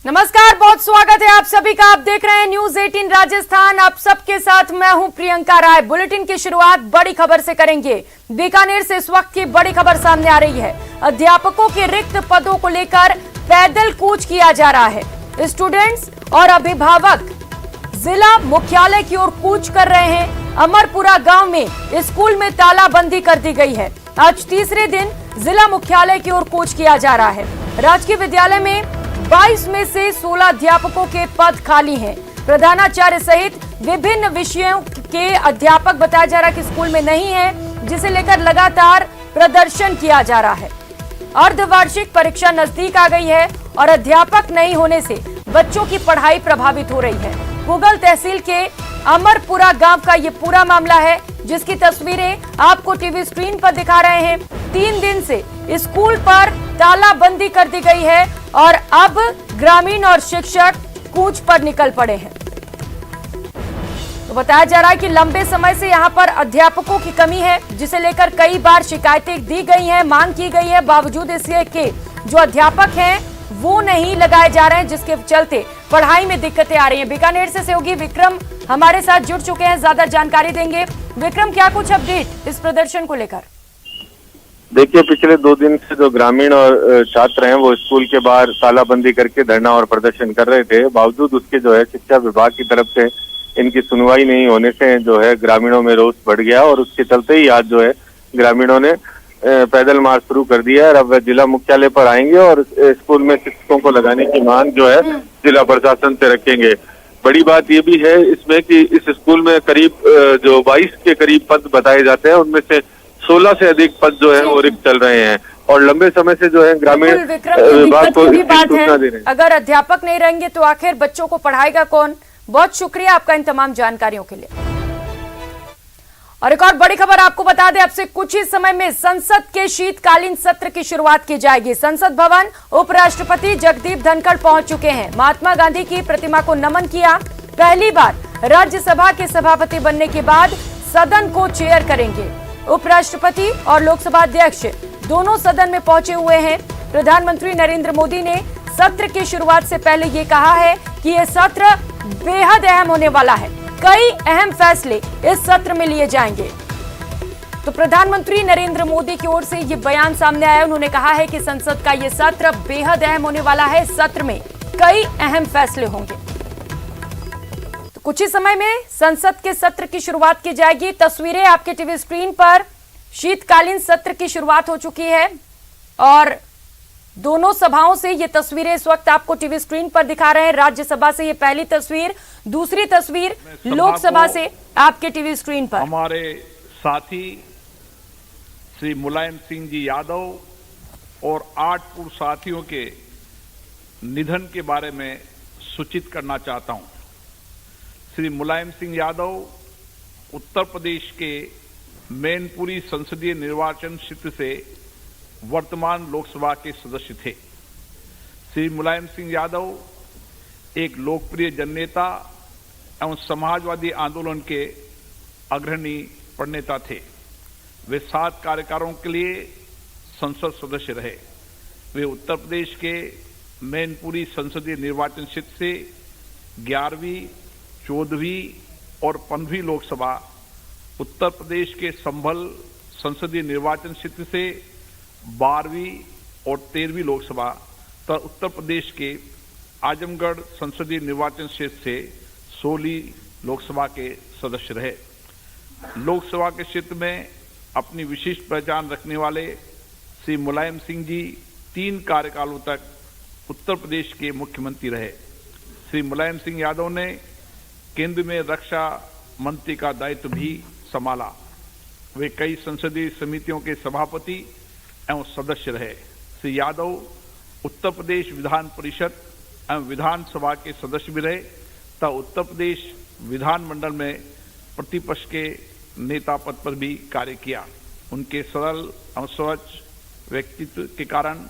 नमस्कार, बहुत स्वागत है आप सभी का। आप देख रहे हैं न्यूज 18 राजस्थान। आप सबके साथ मैं हूं प्रियंका राय। बुलेटिन की शुरुआत बड़ी खबर से करेंगे। बीकानेर से इस वक्त की बड़ी खबर सामने आ रही है। अध्यापकों के रिक्त पदों को लेकर पैदल कूच किया जा रहा है। स्टूडेंट्स और अभिभावक जिला मुख्यालय की ओर कूच कर रहे हैं। अमरपुरा गांव में स्कूल में तालाबंदी कर दी गई है। आज तीसरे दिन जिला मुख्यालय की ओर कूच किया जा रहा है। राजकीय विद्यालय में 22 में से 16 अध्यापकों के पद खाली हैं। प्रधानाचार्य सहित विभिन्न विषयों के अध्यापक बताया जा रहा है कि स्कूल में नहीं है, जिसे लेकर लगातार प्रदर्शन किया जा रहा है। अर्धवार्षिक परीक्षा नजदीक आ गई है और अध्यापक नहीं होने से बच्चों की पढ़ाई प्रभावित हो रही है। पुगल तहसील के अमरपुरा गांव का ये पूरा मामला है, जिसकी तस्वीरें आपको टीवी स्क्रीन पर दिखा रहे हैं। 3 दिन से स्कूल पर तालाबंदी कर दी गई है और अब ग्रामीण और शिक्षक कूच पर निकल पड़े हैं। तो बताया जा रहा है कि लंबे समय से यहां पर अध्यापकों की कमी है, जिसे लेकर कई बार शिकायतें दी गई हैं, मांग की गई है। बावजूद इसके कि जो अध्यापक हैं वो नहीं लगाए जा रहे हैं, जिसके चलते पढ़ाई में दिक्कतें आ रही हैं। बीकानेर से सहयोगी विक्रम हमारे साथ जुड़ चुके हैं, ज्यादा जानकारी देंगे। विक्रम, क्या कुछ अपडेट इस प्रदर्शन को लेकर? देखिए, पिछले 2 दिन से जो ग्रामीण और छात्र हैं वो स्कूल के बाहर तालाबंदी करके धरना और प्रदर्शन कर रहे थे। बावजूद उसके जो है शिक्षा विभाग की तरफ से इनकी सुनवाई नहीं होने से जो है ग्रामीणों में रोष बढ़ गया और उसके चलते ही आज जो है ग्रामीणों ने पैदल मार्च शुरू कर दिया है। अब जिला मुख्यालय पर आएंगे और स्कूल में शिक्षकों को लगाने की मांग जो है जिला प्रशासन से रखेंगे। बड़ी बात ये भी है इसमें कि इस स्कूल में करीब जो 22 के करीब पद बताए जाते हैं, उनमें से 16 से अधिक पद जो है वो रिक्त चल रहे हैं और लंबे समय से जो है ग्रामीण विभाग को सूचना दे रहे हैं। अगर अध्यापक नहीं रहेंगे तो आखिर बच्चों को पढ़ाएगा कौन? बहुत शुक्रिया आपका इन तमाम जानकारियों के लिए। और एक और बड़ी खबर आपको बता दें, अब से कुछ ही समय में संसद के शीतकालीन सत्र की शुरुआत की जाएगी। संसद भवन उपराष्ट्रपति जगदीप धनखड़ पहुंच चुके हैं। महात्मा गांधी की प्रतिमा को नमन किया। पहली बार राज्यसभा के सभापति बनने के बाद सदन को चेयर करेंगे। उपराष्ट्रपति और लोकसभा अध्यक्ष दोनों सदन में पहुंचे हुए हैं। प्रधानमंत्री नरेंद्र मोदी ने सत्र की शुरुआत से पहले ये कहा है कि यह सत्र बेहद अहम होने वाला है। कई अहम फैसले इस सत्र में लिए जाएंगे। तो प्रधानमंत्री नरेंद्र मोदी की ओर से ये बयान सामने आया। उन्होंने कहा है कि संसद का ये सत्र बेहद अहम होने वाला है। इस सत्र में कई अहम फैसले होंगे। तो कुछ ही समय में संसद के सत्र की शुरुआत की जाएगी। तस्वीरें आपके टीवी स्क्रीन पर शीतकालीन सत्र की शुरुआत हो चुकी है और दोनों सभाओं से ये तस्वीरें इस वक्त आपको टीवी स्क्रीन पर दिखा रहे हैं। राज्यसभा से ये पहली तस्वीर, दूसरी तस्वीर लोकसभा से आपके टीवी स्क्रीन पर। हमारे साथी श्री मुलायम सिंह जी यादव और 8 पूर्व साथियों के निधन के बारे में सूचित करना चाहता हूं। श्री मुलायम सिंह यादव उत्तर प्रदेश के मैनपुरी संसदीय निर्वाचन क्षेत्र से वर्तमान लोकसभा के सदस्य थे। श्री मुलायम सिंह यादव एक लोकप्रिय जननेता एवं समाजवादी आंदोलन के अग्रणी प्रणेता थे। वे 7 कार्यकालों के लिए संसद सदस्य रहे। वे उत्तर प्रदेश के मैनपुरी संसदीय निर्वाचन क्षेत्र से 11वीं, 14वीं और 15वीं लोकसभा, उत्तर प्रदेश के संभल संसदीय निर्वाचन क्षेत्र से 12वीं और 13वीं लोकसभा तथा उत्तर प्रदेश के आजमगढ़ संसदीय निर्वाचन क्षेत्र से 16वीं लोकसभा के सदस्य रहे। लोकसभा के क्षेत्र में अपनी विशिष्ट पहचान रखने वाले श्री मुलायम सिंह जी 3 कार्यकालों तक उत्तर प्रदेश के मुख्यमंत्री रहे। श्री मुलायम सिंह यादव ने केंद्र में रक्षा मंत्री का दायित्व भी संभाला। वे कई संसदीय समितियों के सभापति एवं सदस्य रहे। श्री यादव उत्तर प्रदेश विधान परिषद एवं विधानसभा के सदस्य भी रहे तथा उत्तर प्रदेश विधानमंडल में प्रतिपक्ष के नेता पद पर भी कार्य किया। उनके सरल एवं स्वच्छ व्यक्तित्व के कारण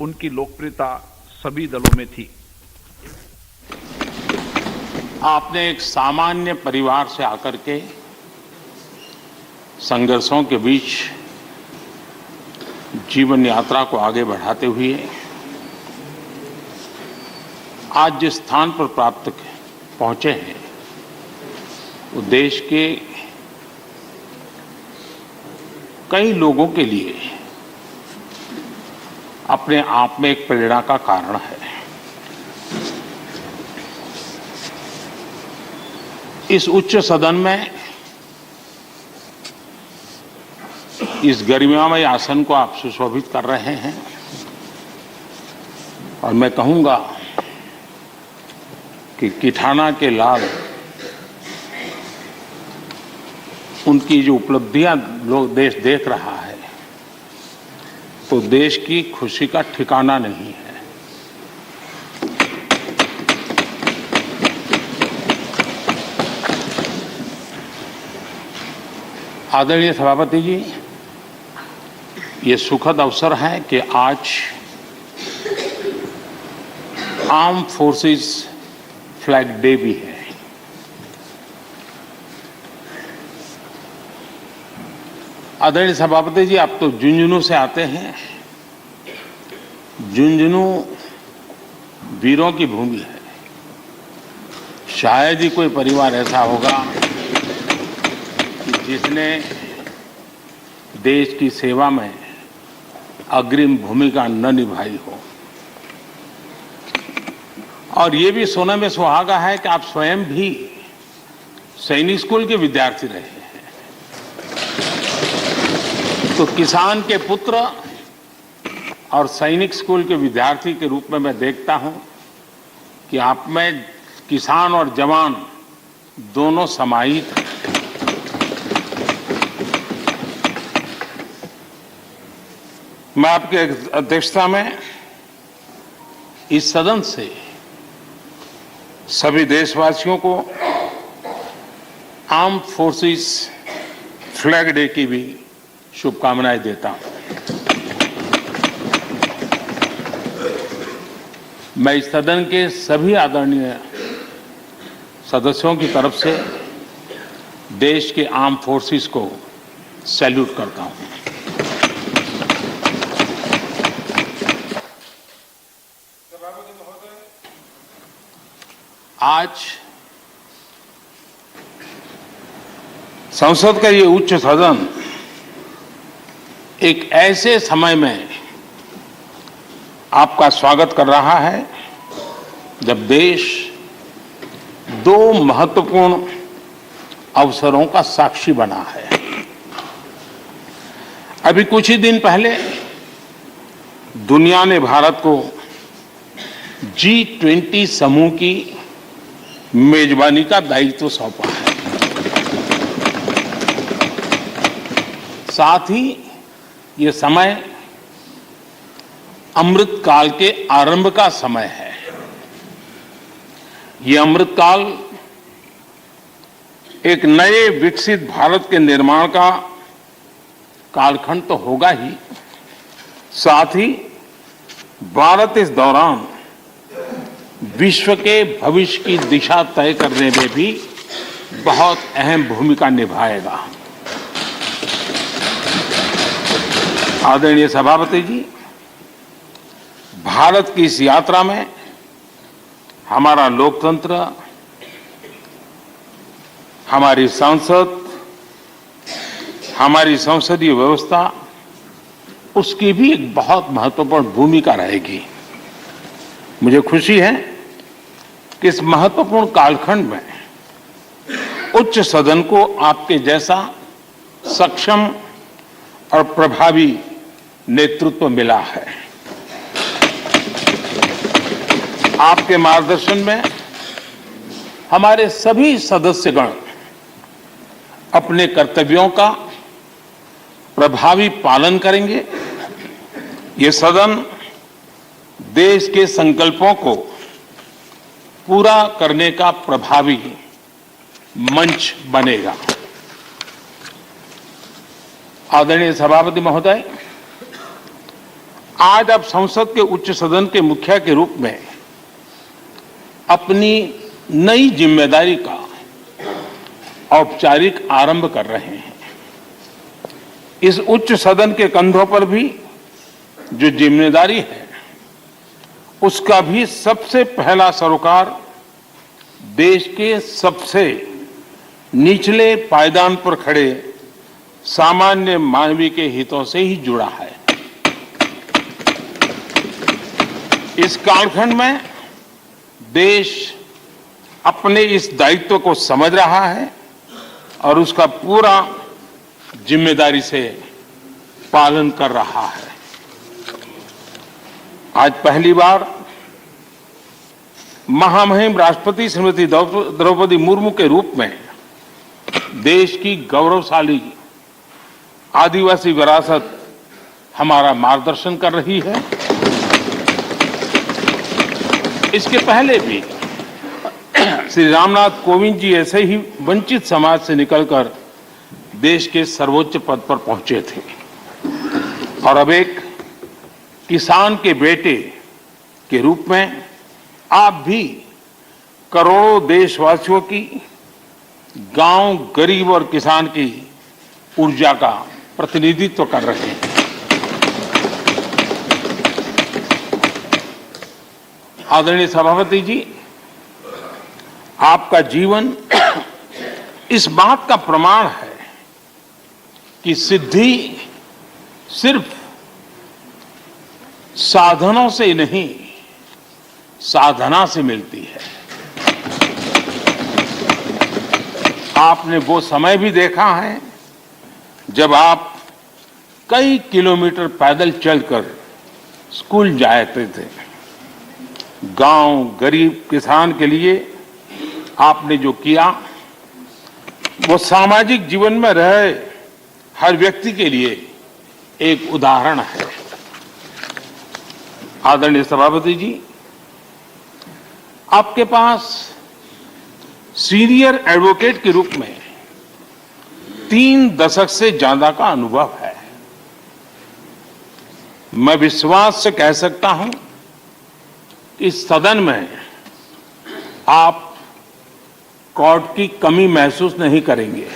उनकी लोकप्रियता सभी दलों में थी। आपने एक सामान्य परिवार से आकर के संघर्षों के बीच जीवन यात्रा को आगे बढ़ाते हुए आज जिस स्थान पर पहुंचे हैं वो देश के कई लोगों के लिए अपने आप में एक प्रेरणा का कारण है। इस उच्च सदन में इस गरिमामय आसन को आप सुशोभित कर रहे हैं और मैं कहूंगा कि किठाना के लाल उनकी जो उपलब्धियां लोग देश देख रहा है तो देश की खुशी का ठिकाना नहीं है। आदरणीय सभापति जी, ये सुखद अवसर है कि आज आर्म फोर्सेस फ्लैग डे भी है। आदरणीय सभापति जी, आप तो झुंझुनू से आते हैं। झुंझुनू वीरों की भूमि है। शायद ही कोई परिवार ऐसा होगा कि जिसने देश की सेवा में अग्रिम भूमिका न निभाई हो। और ये भी सोने में सुहागा है कि आप स्वयं भी सैनिक स्कूल के विद्यार्थी रहे हैं। तो किसान के पुत्र और सैनिक स्कूल के विद्यार्थी के रूप में मैं देखता हूं कि आप में किसान और जवान दोनों समाहित हैं। मैं आपके अध्यक्षता में इस सदन से सभी देशवासियों को आर्म फोर्सेस फ्लैग डे की भी शुभकामनाएं देता हूं। मैं इस सदन के सभी आदरणीय सदस्यों की तरफ से देश के आर्म फोर्सेस को सैल्यूट करता हूं। आज संसद का ये उच्च सदन एक ऐसे समय में आपका स्वागत कर रहा है जब देश दो महत्वपूर्ण अवसरों का साक्षी बना है। अभी कुछ ही दिन पहले दुनिया ने भारत को G20 समूह की मेजबानी का दायित्व सौंपा है। साथ ही ये समय अमृत काल के आरंभ का समय है। ये अमृत काल एक नए विकसित भारत के निर्माण का कालखंड तो होगा ही, साथ ही भारत इस दौरान विश्व के भविष्य की दिशा तय करने में भी बहुत अहम भूमिका निभाएगा। आदरणीय सभापति जी, भारत की इस यात्रा में हमारा लोकतंत्र, हमारी संसद, हमारी संसदीय व्यवस्था, उसकी भी एक बहुत महत्वपूर्ण भूमिका रहेगी। मुझे खुशी है कि इस महत्वपूर्ण कालखंड में उच्च सदन को आपके जैसा सक्षम और प्रभावी नेतृत्व मिला है। आपके मार्गदर्शन में हमारे सभी सदस्यगण अपने कर्तव्यों का प्रभावी पालन करेंगे। ये सदन देश के संकल्पों को पूरा करने का प्रभावी मंच बनेगा। आदरणीय सभापति महोदय, आज आप संसद के उच्च सदन के मुखिया के रूप में अपनी नई जिम्मेदारी का औपचारिक आरंभ कर रहे हैं। इस उच्च सदन के कंधों पर भी जो जिम्मेदारी है, उसका भी सबसे पहला सरोकार देश के सबसे निचले पायदान पर खड़े सामान्य मानवीय के हितों से ही जुड़ा है। इस कालखंड में देश अपने इस दायित्व को समझ रहा है और उसका पूरा जिम्मेदारी से पालन कर रहा है। आज पहली बार महामहिम राष्ट्रपति श्रीमती द्रौपदी मुर्मू के रूप में देश की गौरवशाली आदिवासी विरासत हमारा मार्गदर्शन कर रही है। इसके पहले भी श्री रामनाथ कोविंद जी ऐसे ही वंचित समाज से निकलकर देश के सर्वोच्च पद पर पहुंचे थे और अब एक किसान के बेटे के रूप में आप भी करोड़ों देशवासियों की, गांव, गरीब और किसान की ऊर्जा का प्रतिनिधित्व कर रहे हैं। आदरणीय सभापति जी, आपका जीवन इस बात का प्रमाण है कि सिद्धि सिर्फ साधनों से नहीं, साधना से मिलती है। आपने वो समय भी देखा है जब आप कई किलोमीटर पैदल चलकर स्कूल जाते थे। गांव, गरीब, किसान के लिए आपने जो किया वो सामाजिक जीवन में रहे हर व्यक्ति के लिए एक उदाहरण है। आदरणीय सभापति जी, आपके पास सीनियर एडवोकेट के रूप में 3 दशक से ज्यादा का अनुभव है। मैं विश्वास से कह सकता हूं कि इस सदन में आप कोर्ट की कमी महसूस नहीं करेंगे।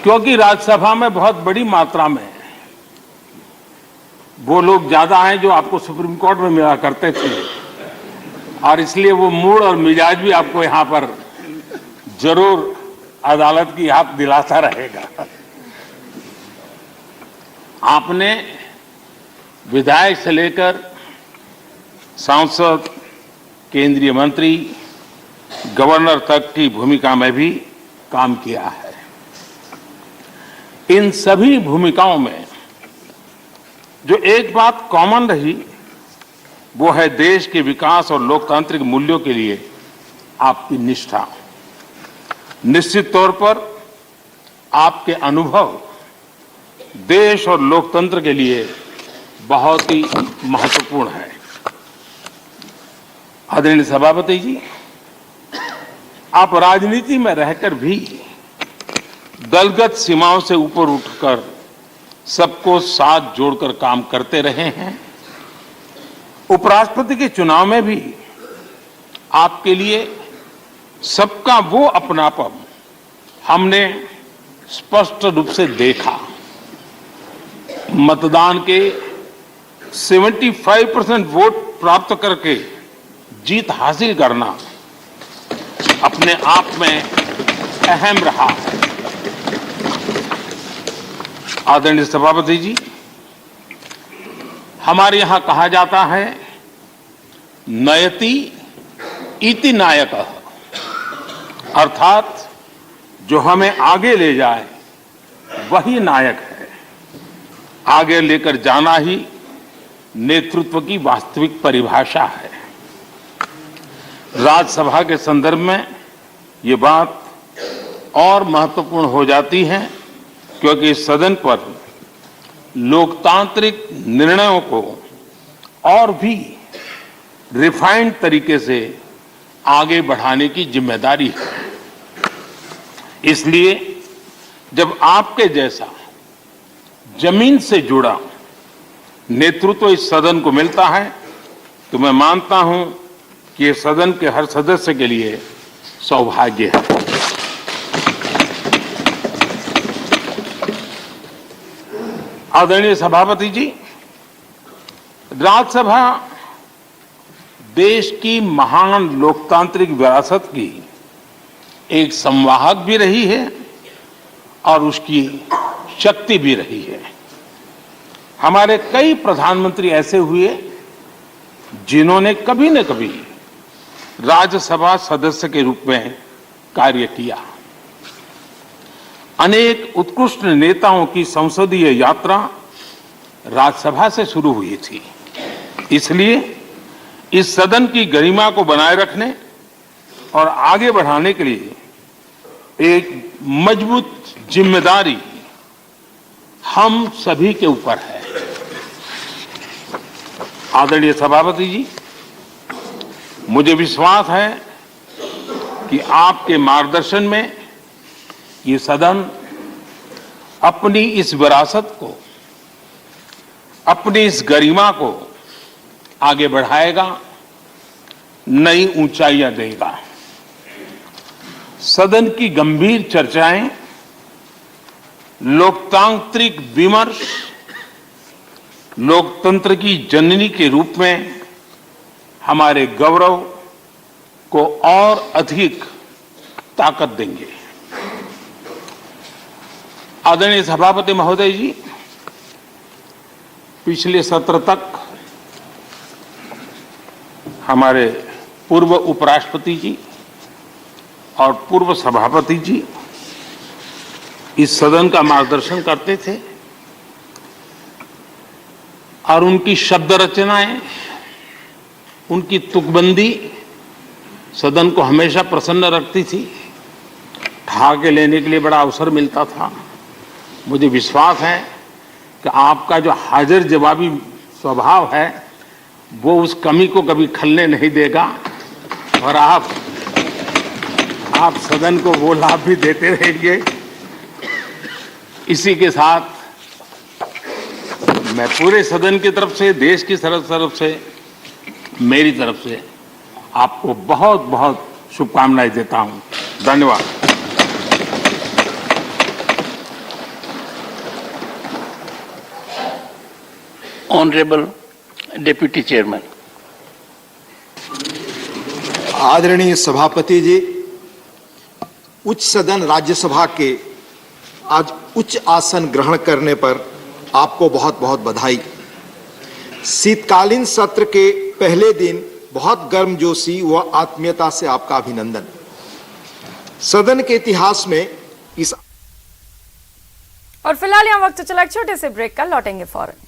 क्योंकि राज्यसभा में बहुत बड़ी मात्रा में वो लोग ज्यादा हैं जो आपको सुप्रीम कोर्ट में मिला करते थे और इसलिए वो मूड और मिजाज भी आपको यहां पर जरूर अदालत की याद दिलाता रहेगा। आपने विधायक से लेकर सांसद, केंद्रीय मंत्री, गवर्नर तक की भूमिका में भी काम किया है। इन सभी भूमिकाओं में जो एक बात कॉमन रही वो है देश के विकास और लोकतांत्रिक मूल्यों के लिए आपकी निष्ठा। निश्चित तौर पर आपके अनुभव देश और लोकतंत्र के लिए बहुत ही महत्वपूर्ण है। आदरणीय सभापति जी, आप राजनीति में रहकर भी दलगत सीमाओं से ऊपर उठकर सबको साथ जोड़कर काम करते रहे हैं। उपराष्ट्रपति के चुनाव में भी आपके लिए सबका वो अपनापन हमने स्पष्ट रूप से देखा। मतदान के 75% वोट प्राप्त करके जीत हासिल करना अपने आप में अहम रहा है। आदरणीय सभापति जी, हमारे यहां कहा जाता है नयति इति नायकः, अर्थात जो हमें आगे ले जाए वही नायक है। आगे लेकर जाना ही नेतृत्व की वास्तविक परिभाषा है। राज्यसभा के संदर्भ में ये बात और महत्वपूर्ण हो जाती है क्योंकि इस सदन पर लोकतांत्रिक निर्णयों को और भी रिफाइंड तरीके से आगे बढ़ाने की जिम्मेदारी है। इसलिए जब आपके जैसा जमीन से जुड़ा नेतृत्व इस सदन को मिलता है तो मैं मानता हूं कि ये सदन के हर सदस्य के लिए सौभाग्य है। आदरणीय सभापति जी, राज्यसभा देश की महान लोकतांत्रिक विरासत की एक संवाहक भी रही है और उसकी शक्ति भी रही है। हमारे कई प्रधानमंत्री ऐसे हुए जिन्होंने कभी न कभी राज्यसभा सदस्य के रूप में कार्य किया। अनेक उत्कृष्ट नेताओं की संसदीय यात्रा राज्यसभा से शुरू हुई थी। इसलिए इस सदन की गरिमा को बनाए रखने और आगे बढ़ाने के लिए एक मजबूत जिम्मेदारी हम सभी के ऊपर है। आदरणीय सभापति जी, मुझे विश्वास है कि आपके मार्गदर्शन में ये सदन अपनी इस विरासत को, अपनी इस गरिमा को आगे बढ़ाएगा, नई ऊंचाइयां देगा। सदन की गंभीर चर्चाएं, लोकतांत्रिक विमर्श, लोकतंत्र की जननी के रूप में हमारे गौरव को और अधिक ताकत देंगे। आदरणीय सभापति महोदय जी, पिछले सत्र तक हमारे पूर्व उपराष्ट्रपति जी और पूर्व सभापति जी इस सदन का मार्गदर्शन करते थे और उनकी शब्द रचनाएं, उनकी तुकबंदी सदन को हमेशा प्रसन्न रखती थी। ठहाके लेने के लिए बड़ा अवसर मिलता था। मुझे विश्वास है कि आपका जो हाजिर जवाबी स्वभाव है वो उस कमी को कभी खलने नहीं देगा और आप सदन को वो लाभ भी देते रहेंगे। इसी के साथ मैं पूरे सदन की तरफ से, देश की तरफ से, मेरी तरफ से आपको बहुत बहुत शुभकामनाएं देता हूं। धन्यवाद। Honourable deputy chairman. आदरणीय सभापति जी, उच्च सदन राज्यसभा के आज उच्च आसन ग्रहण करने पर आपको बहुत बहुत बधाई। शीतकालीन सत्र के पहले दिन बहुत गर्मजोशी व आत्मीयता से आपका अभिनंदन। सदन के इतिहास में इस और फिलहाल यहाँ वक्त चला एक छोटे से ब्रेक का, लौटेंगे फौरन।